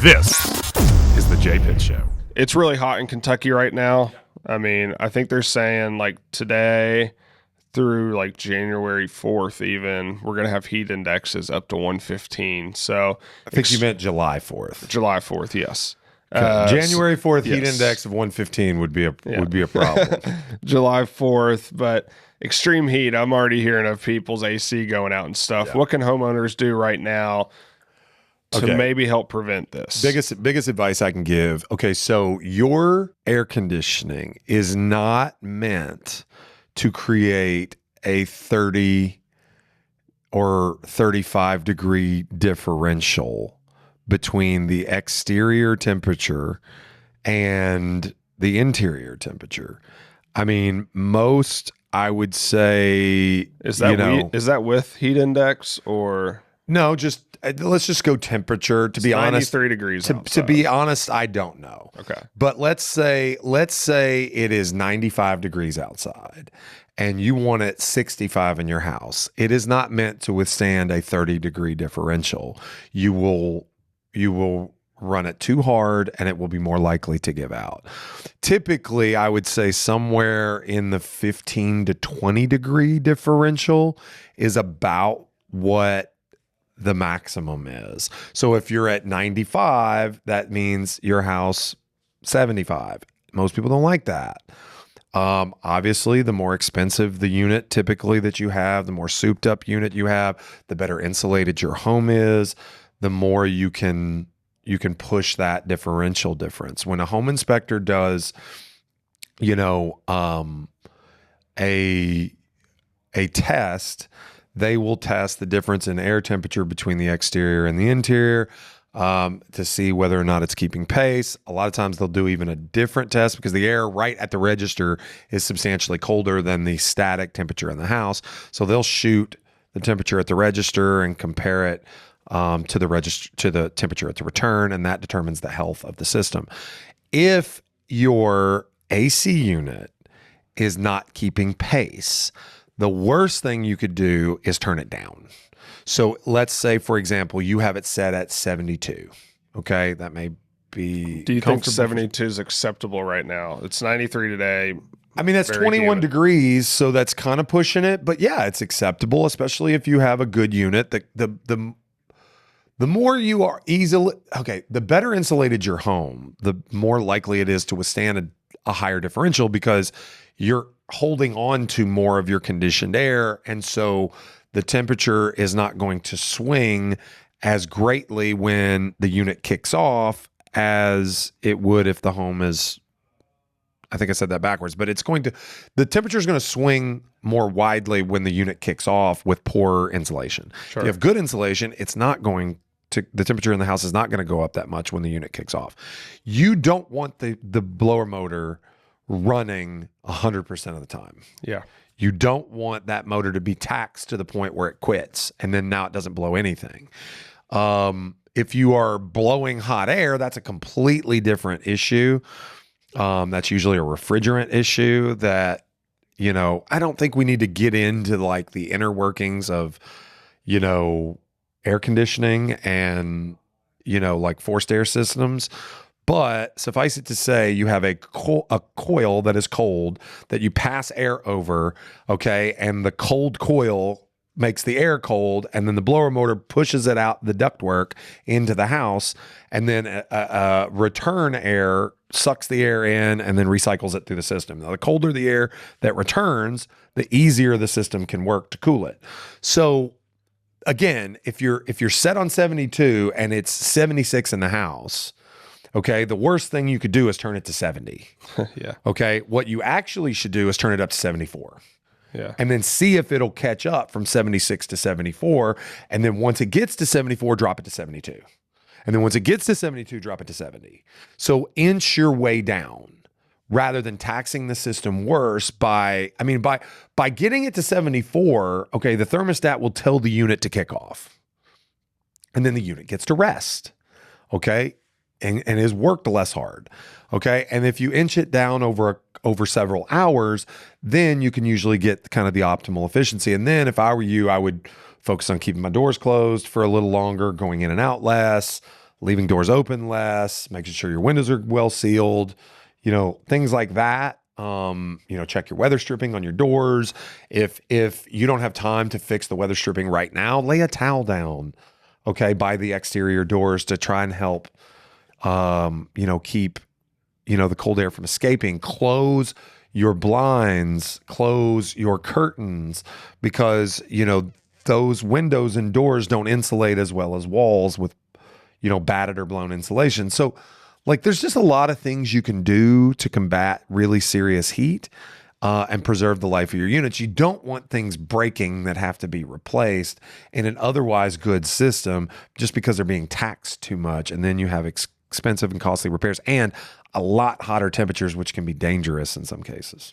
This is the Jay Pitt Show. It's really hot in Kentucky right now. I mean, I think they're saying like today through like January 4th even, we're going to have heat indexes up to 115. So I think you meant July 4th. July 4th, yes. January 4th heat yes. index of 115 would be a problem. July 4th, but extreme heat, I'm already hearing of people's AC going out and stuff. Yeah. What can homeowners do right now to maybe help prevent this? Biggest advice I can give. Okay, so your air conditioning is not meant to create a 30 or 35 degree differential between the exterior temperature and the interior temperature. I mean, most, I would say, Is that with heat index or no, just let's just go temperature. To be honest, 93 degrees. To be honest, I don't know. Okay, but let's say it is 95 degrees outside, and you want it 65 in your house. It is not meant to withstand a 30 degree differential. You will run it too hard, and it will be more likely to give out. Typically, I would say somewhere in the 15 to 20 degree differential is about what the maximum is. So if you're at 95, that means your house 75. Most people don't like that. Obviously, the more expensive the unit typically that you have, the more souped up unit you have, the better insulated your home is, the more you can push that differential difference. When a home inspector does, a test, they will test the difference in air temperature between the exterior and the interior to see whether or not it's keeping pace. A lot of times they'll do even a different test because the air right at the register is substantially colder than the static temperature in the house. So they'll shoot the temperature at the register and compare it to the temperature at the return, and that determines the health of the system. If your AC unit is not keeping pace, the worst thing you could do is turn it down. So let's say, for example, you have it set at 72. Okay, that may be. Do you think 72 is acceptable right now? It's 93 today. I mean, that's 21 degrees, so that's kind of pushing it. But yeah, it's acceptable, especially if you have a good unit. The more you are the better insulated your home, the more likely it is to withstand a higher differential because you're holding on to more of your conditioned air. And so the temperature is not going to swing as greatly when the unit kicks off as it would if the home is, I think I said that backwards, but the temperature is going to swing more widely when the unit kicks off with poor insulation. Sure. If you have good insulation, the temperature in the house is not going to go up that much when the unit kicks off. You don't want the blower motor running 100% of the time. Yeah. You don't want that motor to be taxed to the point where it quits and then now it doesn't blow anything. If you are blowing hot air, that's a completely different issue. That's usually a refrigerant issue that, I don't think we need to get into like the inner workings of, air conditioning and, like forced air systems. But suffice it to say, you have a coil that is cold that you pass air over, okay? And the cold coil makes the air cold, and then the blower motor pushes it out the ductwork into the house, and then a return air sucks the air in and then recycles it through the system. Now, the colder the air that returns, the easier the system can work to cool it. So again, if you're set on 72 and it's 76 in the house, okay, the worst thing you could do is turn it to 70. Yeah. Okay, what you actually should do is turn it up to 74. Yeah. And then see if it'll catch up from 76 to 74. And then once it gets to 74, drop it to 72. And then once it gets to 72, drop it to 70. So inch your way down rather than taxing the system worse by getting it to 74, okay, the thermostat will tell the unit to kick off. And then the unit gets to rest. Okay. And is worked less hard. Okay. And if you inch it down over several hours, then you can usually get kind of the optimal efficiency. And then if I were you, I would focus on keeping my doors closed for a little longer, going in and out less, leaving doors open less, making sure your windows are well sealed, things like that. Check your weather stripping on your doors. If you don't have time to fix the weather stripping right now, lay a towel down, okay, by the exterior doors to try and help, keep, the cold air from escaping. Close your blinds, close your curtains, because, those windows and doors don't insulate as well as walls with, batted or blown insulation. So, there's just a lot of things you can do to combat really serious heat and preserve the life of your units. You don't want things breaking that have to be replaced in an otherwise good system just because they're being taxed too much. And then you have expensive and costly repairs and a lot hotter temperatures, which can be dangerous in some cases.